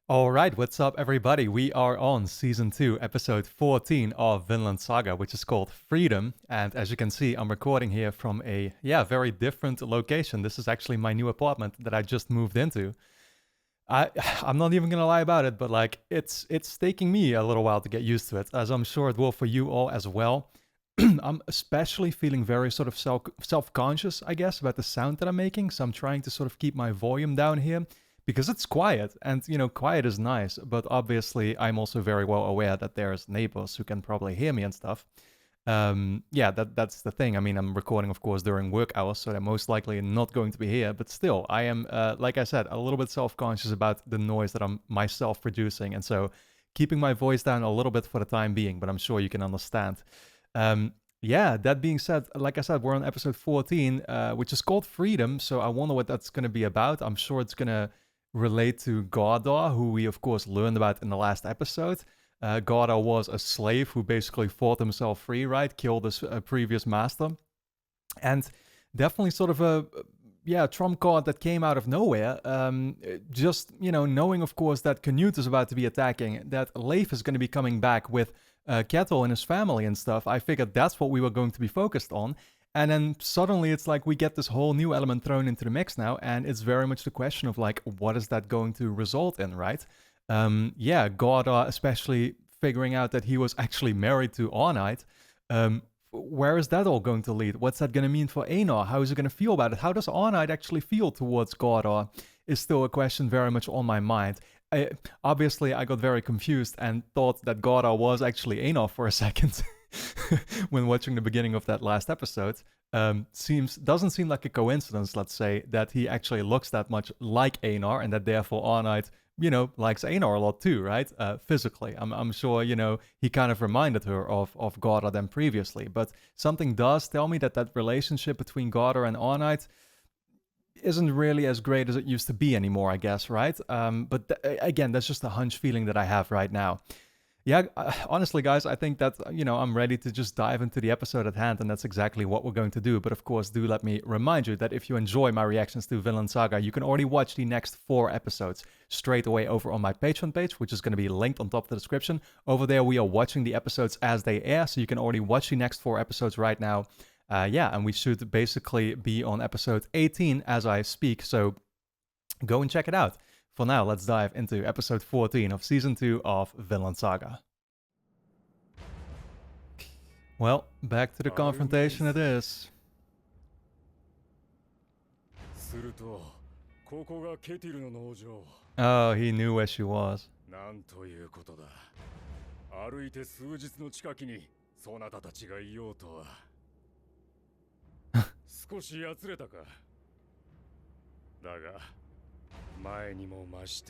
Alright, what's up everybody? We are on Season 2, Episode 14 of Vinland Saga, which is called Freedom. And as you can see, I'm recording here from a, very different location. This is actually my new apartment that I just moved into. I'm not even gonna lie about it, but like, it's taking me a little while to get used to it, as I'm sure it will for you all as well. I'm especially feeling very sort of self-conscious, I guess, about the sound that I'm making. So I'm trying to sort of keep my volume down here because it's quiet, and quiet is nice, but obviously I'm also very well aware that there's neighbors who can probably hear me and stuff. That's the thing. I mean, I'm recording, of course, during work hours, so they're most likely not going to be here, but still, I am, like I said, a little bit self-conscious about the noise that I'm myself producing, and so keeping my voice down a little bit for the time being, but I'm sure you can understand. That being said, like I said, we're on episode 14, which is called Freedom, so I wonder what that's going to be about. I'm sure it's going to relate to Gardar, who we of course learned about in the last episode. Gardar was a slave who basically fought himself free, right? Killed his previous master. And definitely sort of a trump card that came out of nowhere. Just, knowing of course that Canute is about to be attacking, that Leif is going to be coming back with Kettle and his family and stuff, I figured that's what we were going to be focused on. And then suddenly it's like we get this whole new element thrown into the mix now, and it's very much the question of like, what is that going to result in, right? Gardar especially figuring out that he was actually married to Arnheid. Where is that all going to lead? What's that going to mean for Einar? How is he going to feel about it? How does Arnheid actually feel towards Gardar is still a question very much on my mind. Obviously, I got very confused and thought that Gardar was actually Einar for a second. When watching the beginning of that last episode. Doesn't seem like a coincidence, let's say, that he actually looks that much like Einar, and that therefore Arnheid, likes Einar a lot too, right? Physically. I'm sure, he kind of reminded her of Gardar than previously, but something does tell me that relationship between Gardar and Arnheid isn't really as great as it used to be anymore, I guess, right? Again, that's just a hunch feeling that I have right now. Yeah, honestly, guys, I think that, I'm ready to just dive into the episode at hand, and that's exactly what we're going to do. But of course, do let me remind you that if you enjoy my reactions to Vinland Saga, you can already watch the next 4 episodes straight away over on my Patreon page, which is going to be linked on top of the description. Over there, we are watching the episodes as they air, so you can already watch the next 4 episodes right now. And we should basically be on episode 18 as I speak, so go and check it out. For now, let's dive into episode 14 of season 2 of Vinland Saga. Well, back to the confrontation it is. Oh, he knew where she was.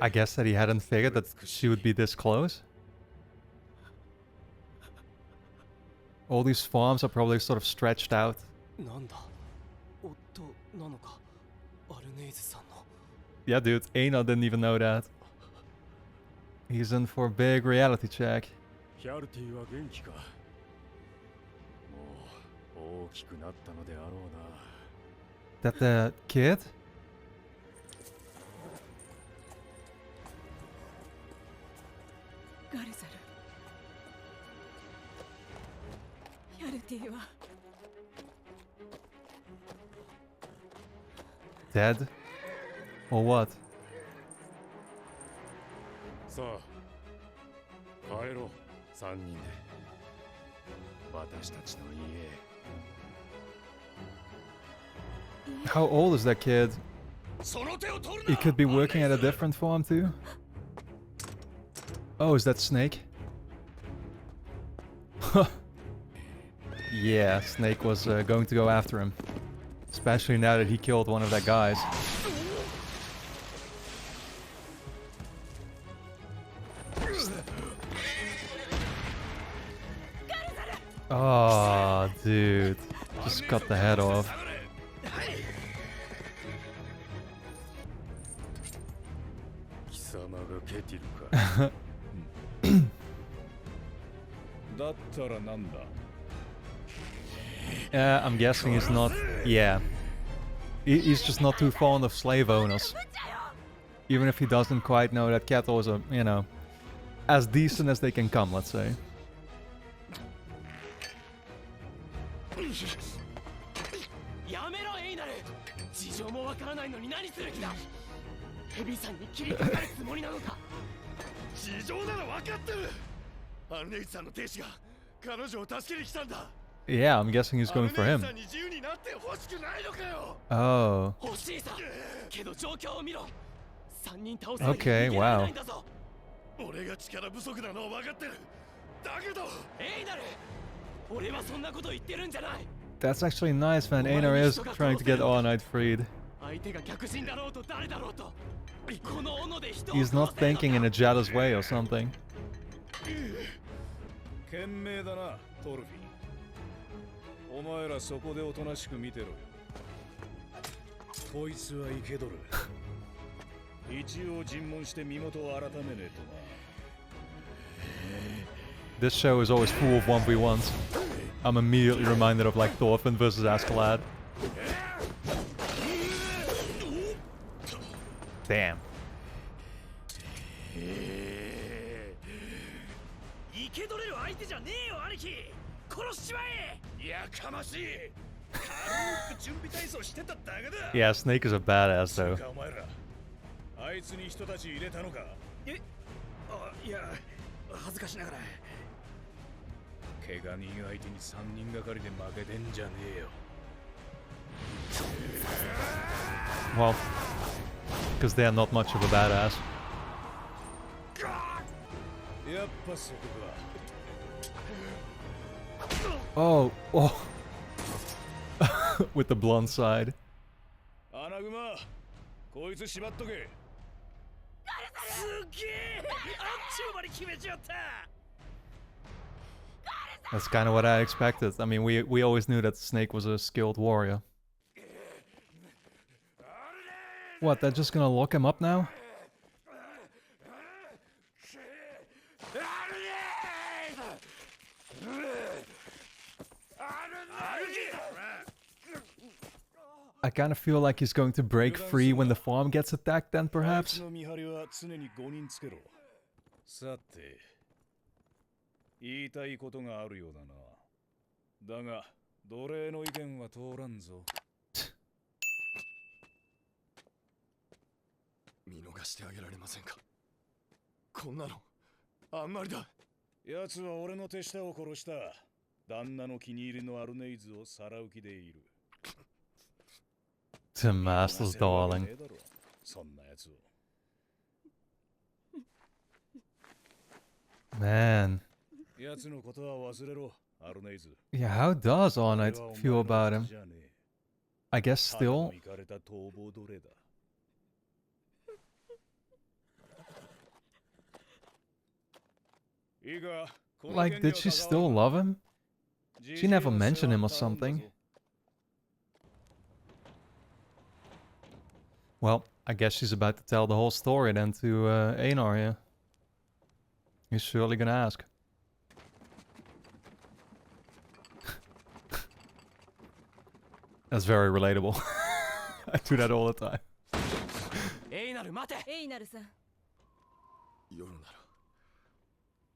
I guess that he hadn't figured that she would be this close. All these farms are probably sort of stretched out. Yeah, dude, Einar didn't even know that. He's in for a big reality check. That the kid? Dead? Or what? How old is that kid? He could be working at a different farm too? Oh, is that Snake? Yeah, Snake was going to go after him. Especially now that he killed one of their guys. Oh, dude. Just cut the head off. I'm guessing he's not... Yeah. He's just not too fond of slave owners. Even if he doesn't quite know that cattle is a, you know, as decent as they can come, let's say. やめろエイナル。事情もわからないのに何する気だ。ヘビさんに切りかかるつもりなのか。事情なら分かってる。アンレイさんの亭主が彼女を助けに来たんだ。 Yeah, I'm guessing he's going for him. Oh. Okay, wow. That's actually nice, man. Einar is trying to get Arnheid freed. He's not thinking in a jealous way or something. お前らそこでおとなしく見てろよ。こいつは生けとる。一応尋問して身元を改めねえとな。 This show is always full of 1v1s. I'm immediately reminded of like Thorfinn versus Askeladd. Damn. 生け取れる相手じゃねえよ兄貴。殺しちまえ。 Yeah, Snake is a badass though. あいつに人たち入れたのか。え、あ、いや、恥ずかしながら。怪我人相手に3人がかりで負けてんじゃねえよ。Well, because they are not much of a badass. やっぱそこか。 Oh, oh. With the blunt side. アナグマ、こいつ縛っとけ。すげえ。あっちゅう間に決めちゃった。 That's kind of what I expected. I mean, we always knew that Snake was a skilled warrior. What, they're just gonna lock him up now? I kind of feel like he's going to break free when the farm gets attacked then, perhaps? さて、言いたいことがあるようだな。だが、奴隷の意見は通らんぞ。見逃してあげられませんか。こんなのあんまりだ。奴は俺の手下を殺した。旦那の気に入りのアルネイズをさらう気でいる。 The master's darling. Man. Yeah, how does Arnheid feel about him? I guess still. Like, did she still love him? She never mentioned him or something. Well, I guess she's about to tell the whole story then to Einar, yeah. He's surely gonna ask. That's very relatable. I do that all the time. Einar, 待て。Einar さん。夜なら、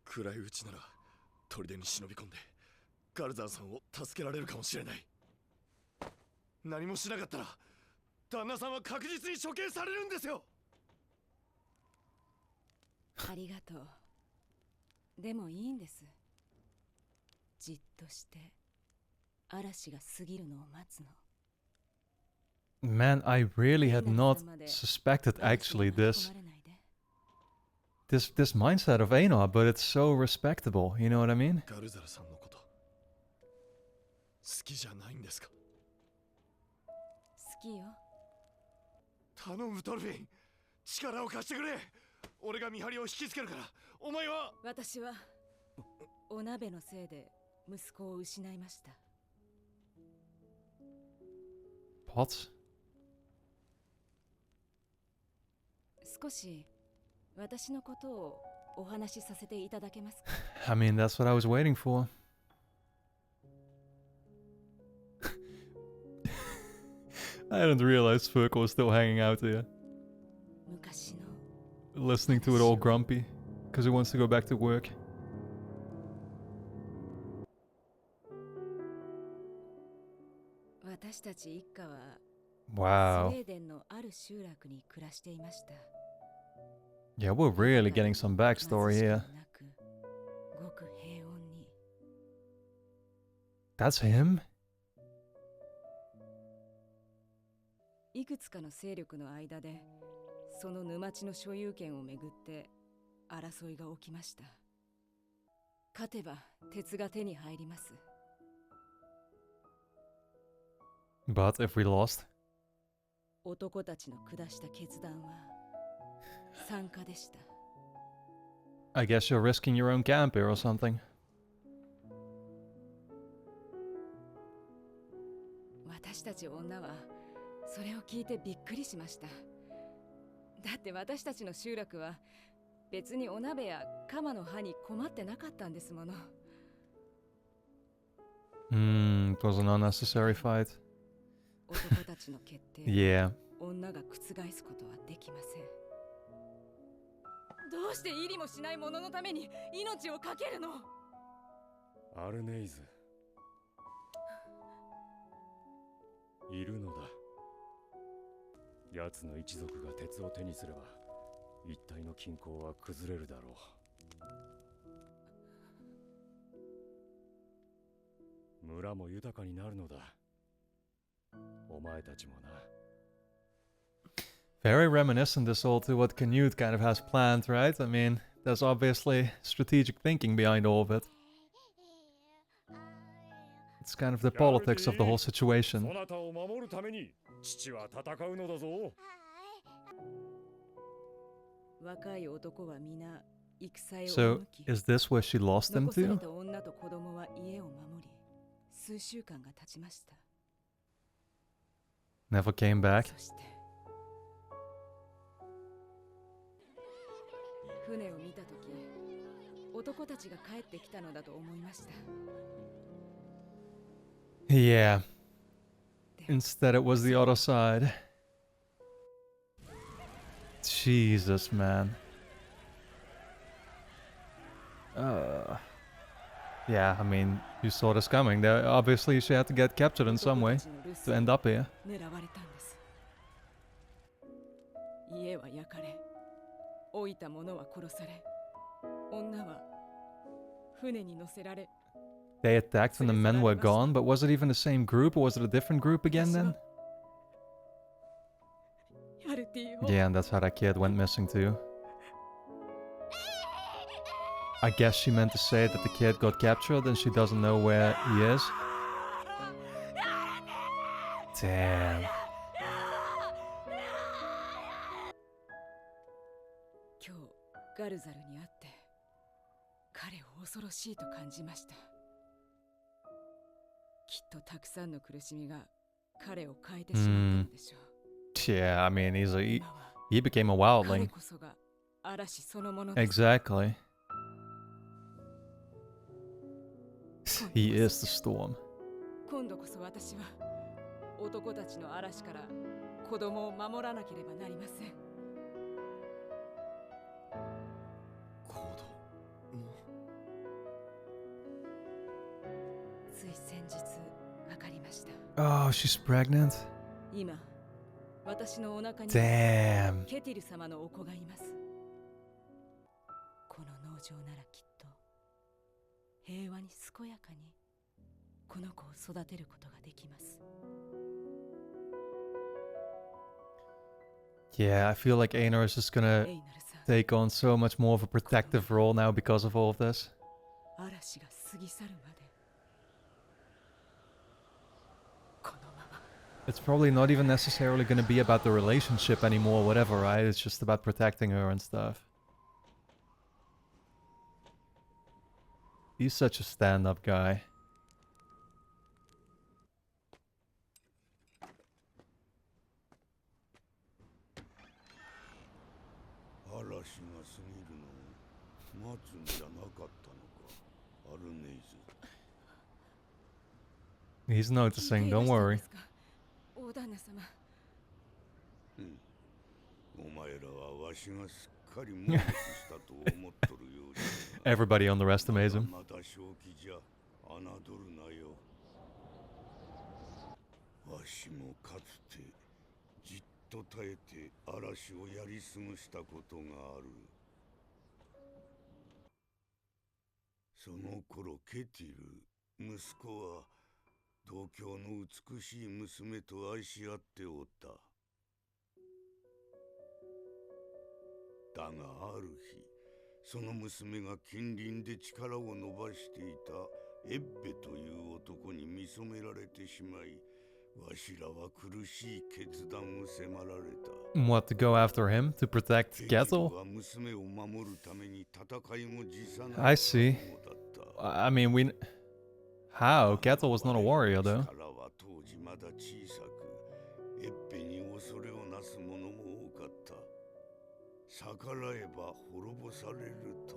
暗いうちなら、砦に忍び込んで、ガルザーさんを助けられるかもしれない。何もしなかったら、旦那さんは確実に処刑されるんですよ。ありがとう。でもいいんです。じっとして嵐が過ぎるのを待つの。Man, I really had not suspected actually this mindset of Einar, but it's so respectable, you know what I mean? ガルザルさんのこと、好きじゃないんですか。好きよ。頼むトルフィン、力を貸してくれ。俺が見張りを引きつけるから、お前は。私はお鍋のせいで息子を失いました。What? 少し私のことをお話しさせていただけますか。I mean, that's what I was waiting for. I didn't realize Ferkel was still hanging out here. 昔の listening to it all grumpy because he wants to go back to work. 私たち一家は Wow. スウェーデンのある集落に暮らしていました。 Yeah, we're really getting some backstory here. なくごく平穏に。 That's him? いくつかの勢力の間でその沼地の所有権をめぐって争いが起きました。勝てば鉄が手に入ります。 But if we lost? 男たちの下した決断は参加でした。 I guess you're risking your own camp here or something. 私たち女はそれを聞いてびっくりしました。だって私たちの集落は別にお鍋や鎌の刃に困ってなかったんですもの。 It was an unnecessary fight. 男たちの決定を Yeah. 女が覆すことはできません。どうして入りもしない者のために命を懸けるの？アルネイズいるのだ。奴の一族が鉄を手にすれば一帯の均衡は崩れるだろう。村も豊かになるのだ。お前たちもな。 Very reminiscent this all to what Canute kind of has planned, right? I mean, there's obviously strategic thinking behind all of it. It's kind of the politics of the whole situation. そなたを守るために父は戦うのだぞ。若い男は皆戦へ So, 赴き、 is this where she lost him 残され to? た女と子供は家を守り、数週間が経ちました。 Never came back. そして船を見たとき、男たちが帰ってきたのだと思いました。 Yeah. Instead, it was the other side. Jesus, man. Yeah, I mean, you saw this coming. There, obviously, she had to get captured in some way to end up here. 狙われたんです。家は焼かれ、老いた者は殺され、女は船に乗せられ。 They attacked when the men were gone, but was it even the same group or was it a different group again then? ヤルティを Yeah, and that's how that kid went missing too. I guess she meant to say that the kid got captured and she doesn't know where he is. Damn. 今日ガルザルに会って彼を恐ろしいと感じました。きっとたくさんの苦しみが彼を変えてしまったのでしょう。 Yeah, I mean, he 今は became a 彼 wildling. こそが嵐そのものです。 Exactly. He is the storm. 今度こそ私は男たちの嵐から子供を守らなければなりません。子供つい先日わかりました。 Oh, she's pregnant? 今私のお腹に Damn. ケティル様のお子がいます。この農場ならきっと平和に健やかにこの子を育てることができます。 Yeah, I feel like Einar is just gonna エイナルさん、 take on so much more of a protective role now because of all of this. 嵐が過ぎ去るまでこのまま。 It's probably not even necessarily gonna be about the relationship anymore, whatever, right? It's just about protecting her and stuff. He's such a stand-up guy. 嵐が過ぎるのを待つんじゃなかったのか、アルネイズ。 He's noticing, don't worry. 大旦那様。お前らはわしがすっかり猛烈したと思っとるようじゃ。 Everybody underestimates him. まだ正気じゃ侮るなよ。わしもかつてじっと耐えて嵐をやり過ごしたことがある。その頃ケティル、息子は同郷の美しい娘と愛し合っておった。だがある日、その娘が近隣で力を伸ばしていたエッベという男に見初められてしまい、わしらは苦しい決断を迫られた。What, to go after him to protect ケティル Kettle? は娘を守るために戦いも辞さない I see. 覚悟だった。 I mean, how? Kettle was not a warrior, though. 力は当時まだ小さく、エッペに恐れをなす者も多かった。逆らえば滅ぼされると。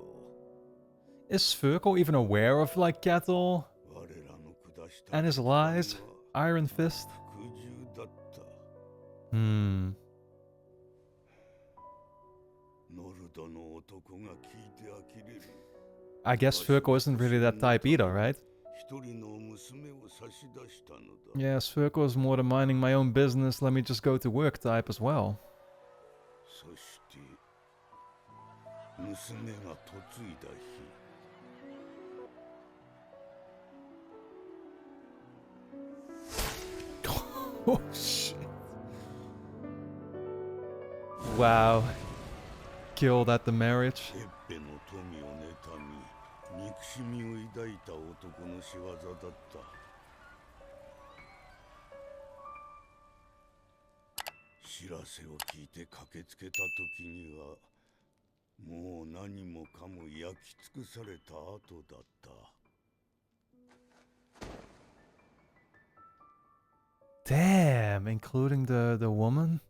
Is Svirkle even aware of, like, Kettle 我らの下した and his lies? Iron Fist? 服従だった。 Hmm. ノルドの男が聞いて呆れる。 I guess Svirkle isn't really that type either, right? 一人の娘を差し出したのだ。 Yeah, Svirkle is more than minding my own business, let me just go to work type as well. そして娘が嫁いだ日、 Oh, shit. Wow. Killed at the marriage. エッペの富を妬み、憎しみを抱いた男の仕業だった。知らせを聞いて駆けつけた時には、もう何もかも焼き尽くされた後だった。 Damn, including the woman?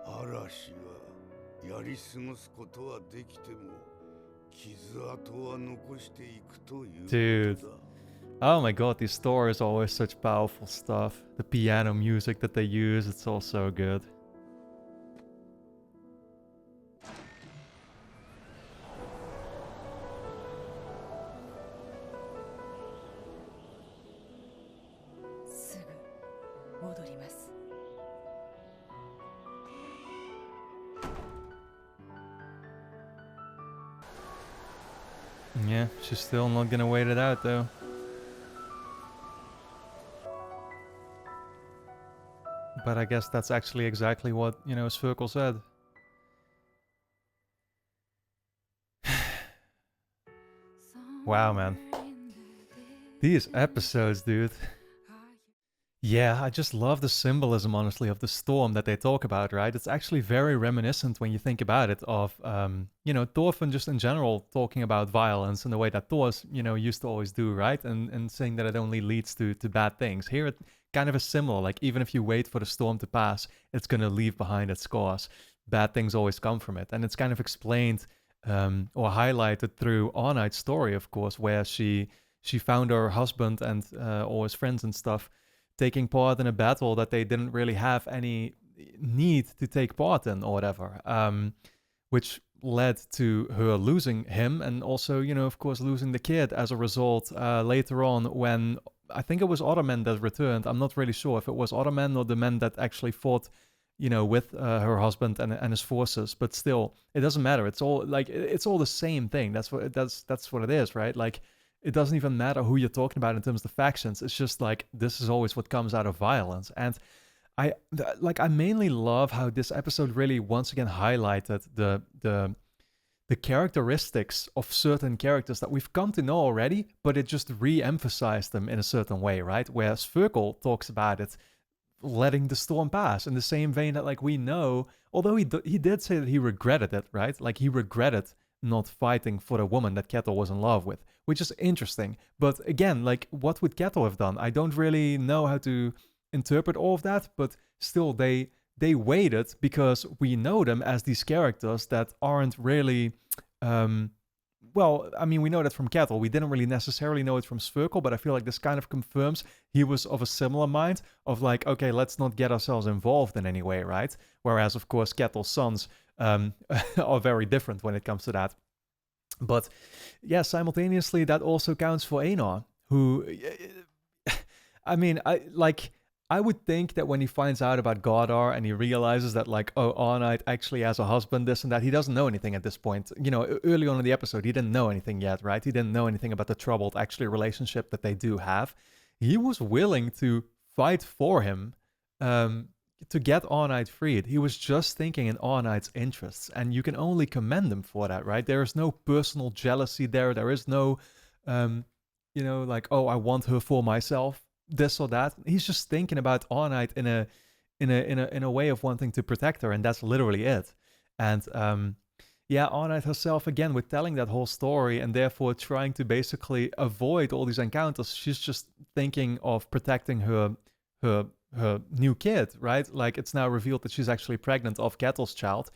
嵐はやり過ごすことはできても、傷跡は残していくということだ。 Oh my god, these stories are always such powerful stuff. The piano music that they use, it's all so good. Yeah, she's still not gonna wait it out though. But I guess that's actually exactly what, you know, Svirkle said. Wow, man. These episodes, dude. Yeah, I just love the symbolism, honestly, of the storm that they talk about, right? It's actually very reminiscent when you think about it of, you know, Thorfinn just in general talking about violence in the way that Thor's, you know, used to always do, right? And saying that it only leads to bad things. Here it kind of is similar, like even if you wait for the storm to pass, it's going to leave behind its scars. Bad things always come from it. And it's kind of explained or highlighted through Arnheid's story, of course, where she found her husband and all his friends and stuff taking part in a battle that they didn't really have any need to take part in or whatever, which led to her losing him and also, you know, of course, losing the kid as a result later on when I think it was other men that returned. I'm not really sure if it was other men or the men that actually fought, you know, with her husband and his forces, but still, it doesn't matter. It's all like, it's all the same thing. That's what it is, right? Like, it doesn't even matter who you're talking about in terms of the factions. It's just like, this is always what comes out of violence. And I mainly love how this episode really once again highlighted the characteristics of certain characters that we've come to know already, but it just re-emphasized them in a certain way, right? Where Svirkle talks about it, letting the storm pass in the same vein that, like, we know, although he did say that he regretted it, right? Like, he regretted not fighting for the woman that Kettle was in love with, which is interesting. But again, like, what would Kettle have done? I don't really know how to interpret all of that, but still, they waited because we know them as these characters that aren't really, well, I mean, we know that from Kettle. We didn't really necessarily know it from Svirkle, but I feel like this kind of confirms he was of a similar mind of like, okay, let's not get ourselves involved in any way, right? Whereas, of course, Kettle's sons are very different when it comes to that. But yeah, simultaneously, that also counts for Einar, who, I mean, I would think that when he finds out about Gardar and he realizes that, like, oh, Arnheid actually has a husband, this and that, he doesn't know anything at this point. You know, early on in the episode, he didn't know anything yet, right? He didn't know anything about the troubled, actually, relationship that they do have. He was willing to fight for him to get Arnheid freed. He was just thinking in Arnheid's interests, and you can only commend him for that, right? There is no personal jealousy there. There is no, you know, like, oh, I want her for myself, this or that. He's just thinking about Arnheid in a way of wanting to protect her, and that's literally it. And yeah, Arnheid herself, again, with telling that whole story and therefore trying to basically avoid all these encounters, she's just thinking of protecting her new kid, right? Like, it's now revealed that she's actually pregnant of Kettle's child.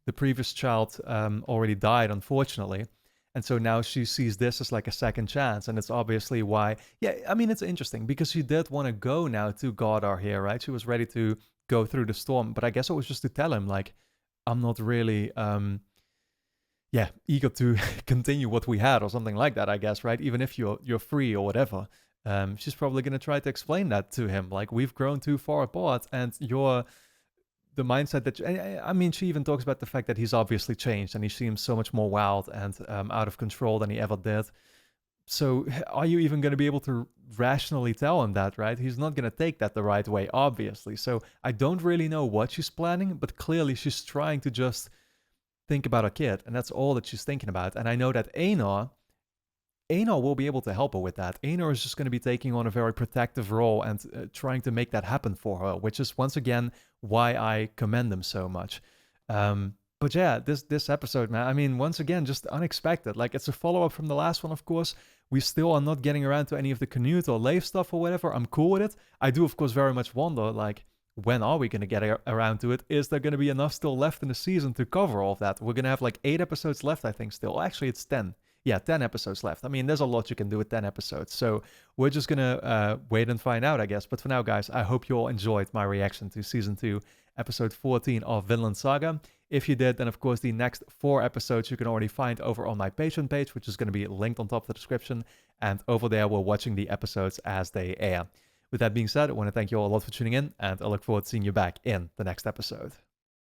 The previous child already died, unfortunately. And so now she sees this as like a second chance. And it's obviously why, yeah, I mean, it's interesting because she did want to go now to Gardar here, right? She was ready to go through the storm. But I guess it was just to tell him, like, I'm not really, eager to continue what we had or something like that, I guess, right? Even if you're free or whatever. She's probably going to try to explain that to him. Like, we've grown too far apart and you're the mindset that, I mean, she even talks about the fact that he's obviously changed and he seems so much more wild and out of control than he ever did. So are you even going to be able to rationally tell him that, right? He's not going to take that the right way, obviously. So I don't really know what she's planning, but clearly she's trying to just think about her kid, and that's all that she's thinking about. And I know that Einar will be able to help her with that. Einar is just going to be taking on a very protective role and trying to make that happen for her, which is, once again, why I commend him so much. But yeah, this episode, man, I mean, once again, just unexpected. Like, it's a follow-up from the last one, of course. We still are not getting around to any of the Canute or Leif stuff or whatever. I'm cool with it. I do, of course, very much wonder, like, when are we going to get around to it? Is there going to be enough still left in the season to cover all of that? We're going to have like 8 episodes left, I think, still. Actually, it's 10. Yeah, 10 episodes left. I mean, there's a lot you can do with 10 episodes. So we're just going to wait and find out, I guess. But for now, guys, I hope you all enjoyed my reaction to Season 2, Episode 14 of Vinland Saga. If you did, then of course the next 4 episodes you can already find over on my Patreon page, which is going to be linked on top of the description. And over there, we're watching the episodes as they air. With that being said, I want to thank you all a lot for tuning in, and I look forward to seeing you back in the next episode.